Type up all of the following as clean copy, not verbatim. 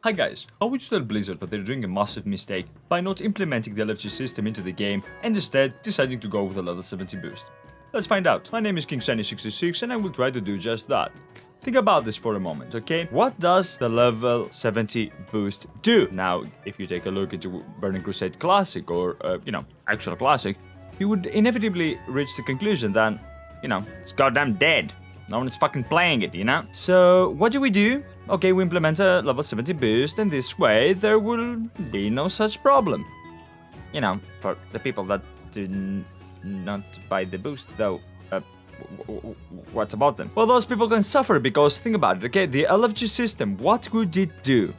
Hi guys, how would you tell Blizzard that they're doing a massive mistake by not implementing the LFG system into the game and instead deciding to go with a level 70 boost? Let's find out. My name is KingShiny66 and I will try to do just that. Think about this for a moment, okay? What does the level 70 boost do? Now, if you take a look into Burning Crusade Classic or, actual Classic, you would inevitably reach the conclusion that, it's goddamn dead. No one is fucking playing it, So, what do? Okay, we implement a level 70 boost, and this way there will be no such problem. For the people that did not buy the boost, though, what about them? Well, those people can suffer because, think about it, okay? The LFG system, what would it do?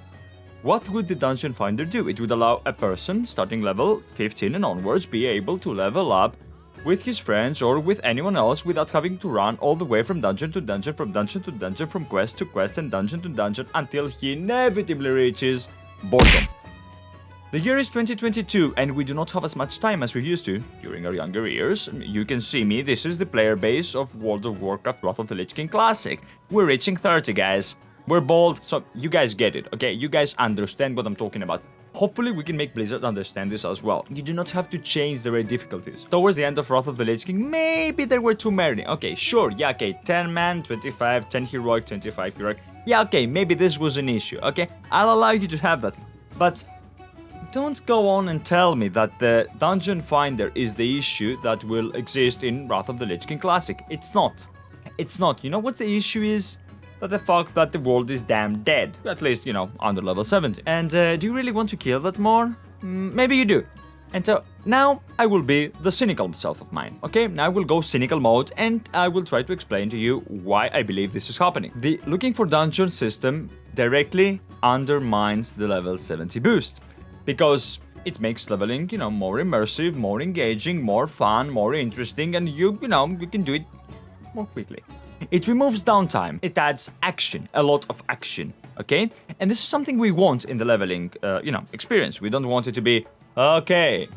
What would the Dungeon Finder do? It would allow a person starting level 15 and onwards be able to level up with his friends or with anyone else without having to run all the way from dungeon to dungeon, from dungeon to dungeon, from quest to quest and dungeon to dungeon until he inevitably reaches boredom. The year is 2022 and we do not have as much time as we used to during our younger years. You can see me, this is the player base of World of Warcraft Wrath of the Lich King Classic. We're reaching 30, guys. We're bold, so you guys get it, okay? You guys understand what I'm talking about. Hopefully we can make Blizzard understand this as well. You do not have to change the raid difficulties. Towards the end of Wrath of the Lich King, maybe there were too many. Okay, sure, yeah, okay, 10 man, 25, 10 heroic, 25 heroic. Yeah, okay, maybe this was an issue, okay? I'll allow you to have that. But don't go on and tell me that the Dungeon Finder is the issue that will exist in Wrath of the Lich King Classic. It's not. It's not. You know what the issue is? The fact that the world is damn dead, at least, under level 70. And do you really want to kill that more? Maybe you do. And so now I will be the cynical self of mine, okay? Now I will go cynical mode and I will try to explain to you why I believe this is happening. The looking for dungeon system directly undermines the level 70 boost because it makes leveling, more immersive, more engaging, more fun, more interesting, and you can do it more quickly. It removes downtime. It adds action, a lot of action, okay? And this is something we want in the leveling, experience. We don't want it to be, okay,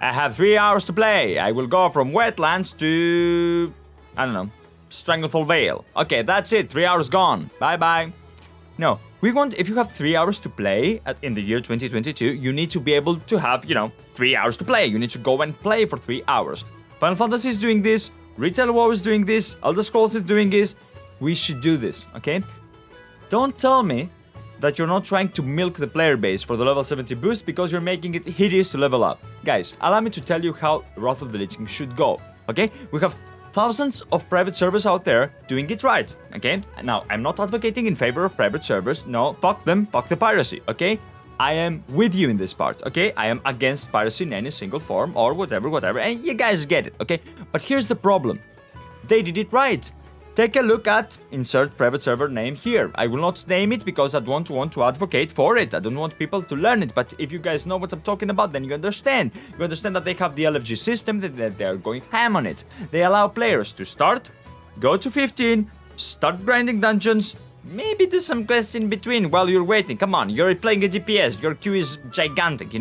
I have 3 hours to play. I will go from wetlands to, Strangleful Vale. Okay, that's it. 3 hours gone. Bye-bye. No, we want, if you have 3 hours to play in the year 2022, you need to be able to have, 3 hours to play. You need to go and play for 3 hours. Final Fantasy is doing this. Retail WoW is doing this, Elder Scrolls is doing this, we should do this, okay? Don't tell me that you're not trying to milk the player base for the level 70 boost because you're making it hideous to level up. Guys, allow me to tell you how Wrath of the Lich King should go, okay? We have thousands of private servers out there doing it right, okay? Now, I'm not advocating in favor of private servers, no, fuck them, fuck the piracy, okay? I am with you in this part, okay? I am against piracy in any single form or whatever, and you guys get it, okay? But here's the problem. They did it right. Take a look at insert private server name here. I will not name it because I don't want to advocate for it. I don't want people to learn it, but if you guys know what I'm talking about, then you understand. You understand that they have the LFG system, that they're going ham on it. They allow players to start, go to 15, start grinding dungeons, maybe do some quests in between while you're waiting. Come on, you're playing a DPS, your queue is gigantic,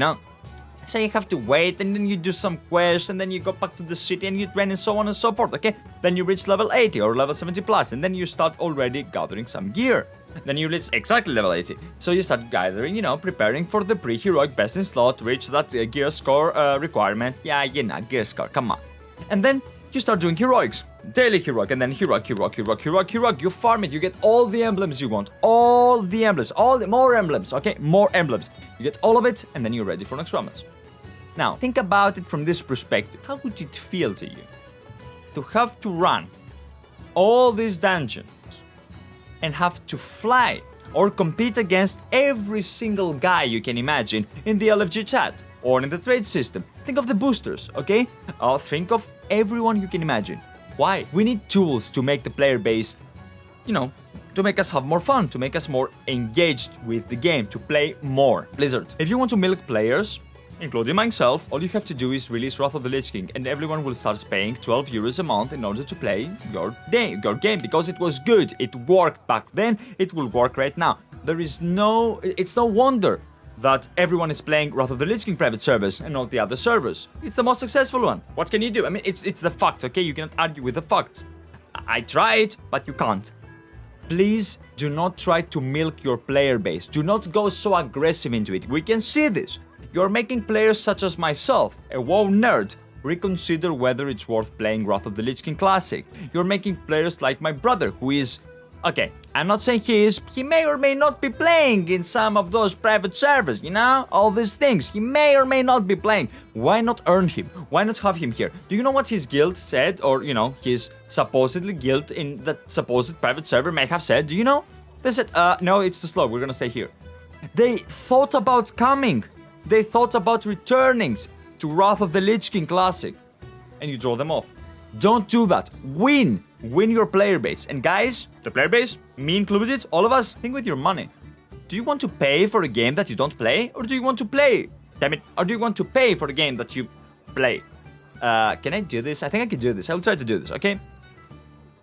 So you have to wait, and then you do some quests, and then you go back to the city, and you train, and so on and so forth, okay? Then you reach level 80 or level 70 plus, and then you start already gathering some gear. Then you reach exactly level 80. So you start gathering, preparing for the pre-heroic best in slot, reach that gear score requirement. Yeah, gear score, come on. And then you start doing heroics. Daily heroic, and then heroic. You farm it, you get all the emblems you want. All the emblems, more emblems, okay? More emblems. You get all of it, and then you're ready for next Rammas. Now, think about it from this perspective. How would it feel to you to have to run all these dungeons and have to fly or compete against every single guy you can imagine in the LFG chat or in the trade system? Think of the boosters, okay? Think of everyone you can imagine. Why? We need tools to make the player base, to make us have more fun, to make us more engaged with the game, to play more. Blizzard, if you want to milk players, including myself, all you have to do is release Wrath of the Lich King and everyone will start paying 12 euros a month in order to play your game because it was good, it worked back then, it will work right now. It's no wonder that everyone is playing Wrath of the Lich King private servers and not the other servers. It's the most successful one. What can you do? I mean, it's the facts, okay? You cannot argue with the facts. I tried, but you can't. Please do not try to milk your player base. Do not go so aggressive into it. We can see this. You're making players such as myself, a WoW nerd, reconsider whether it's worth playing Wrath of the Lich King Classic. You're making players like my brother, who is... Okay, I'm not saying he is. He may or may not be playing in some of those private servers, you know? All these things. He may or may not be playing. Why not earn him? Why not have him here? Do you know what his guild said? Or, you know, his supposedly guild in that supposed private server may have said? Do you know? They said, no, it's too slow. We're gonna stay here. They thought about coming. They thought about returning to Wrath of the Lich King Classic. And you draw them off. Don't do that. Win. Win your player base. And guys, the player base, me included, all of us, think with your money. Do you want to pay for a game that you don't play? Or do you want to play? Damn it. Or do you want to pay for the game that you play? Can I do this? I think I can do this. I will try to do this, okay?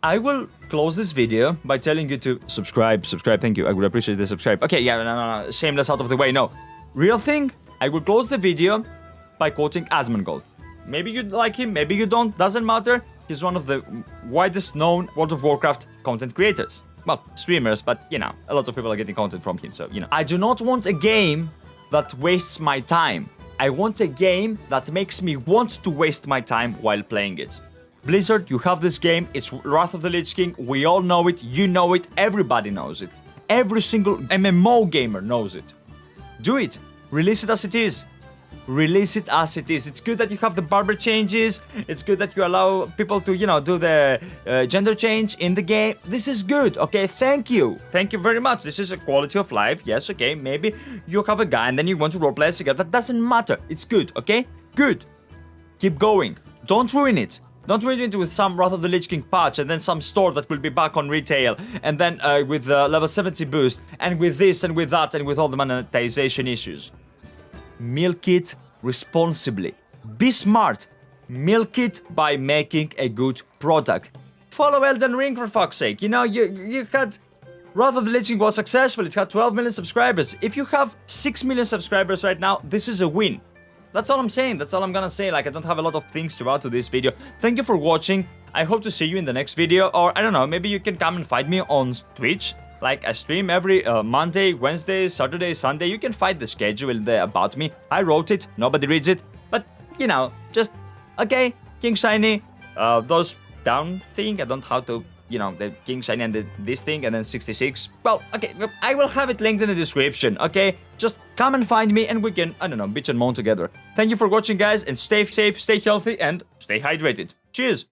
I will close this video by telling you to subscribe. Subscribe, thank you. I would appreciate the subscribe. Okay, yeah, no. Shameless out of the way, no. Real thing, I will close the video by quoting Asmongold. Maybe you like him, maybe you don't, doesn't matter. He's one of the widest known World of Warcraft content creators. Well, streamers, but, you know, a lot of people are getting content from him, so, you know. I do not want a game that wastes my time. I want a game that makes me want to waste my time while playing it. Blizzard, you have this game, it's Wrath of the Lich King, we all know it, you know it, everybody knows it. Every single MMO gamer knows it. Do it. Release it as it is. Release it as it is. It's good that you have the barber changes. It's good that you allow people to, you know, do the gender change in the game. This is good, okay? Thank you. Thank you very much. This is a quality of life. Yes, okay, maybe you have a guy and then you want to roleplay us together. That doesn't matter. It's good, okay? Good. Keep going. Don't ruin it. Don't ruin it with some Wrath of the Lich King patch and then some store that will be back on retail and then with the level 70 boost and with this and with that and with all the monetization issues. Milk it responsibly. Be smart. Milk it by making a good product. Follow Elden Ring for fuck's sake. You know, you had... Wrath of the Lich King was successful. It had 12 million subscribers. If you have 6 million subscribers right now, this is a win. That's all I'm saying. That's all I'm gonna say. Like, I don't have a lot of things to add to this video. Thank you for watching. I hope to see you in the next video. Or, I don't know, maybe you can come and find me on Twitch. Like, I stream every Monday, Wednesday, Saturday, Sunday. You can find the schedule there about me. I wrote it. Nobody reads it. But, you know, just, okay, King Shiny, those down thing. I don't know how to, you know, the King Shiny and this thing, and then 66. Well, okay, I will have it linked in the description, okay? Just come and find me, and we can, I don't know, bitch and moan together. Thank you for watching, guys, and stay safe, stay healthy, and stay hydrated. Cheers!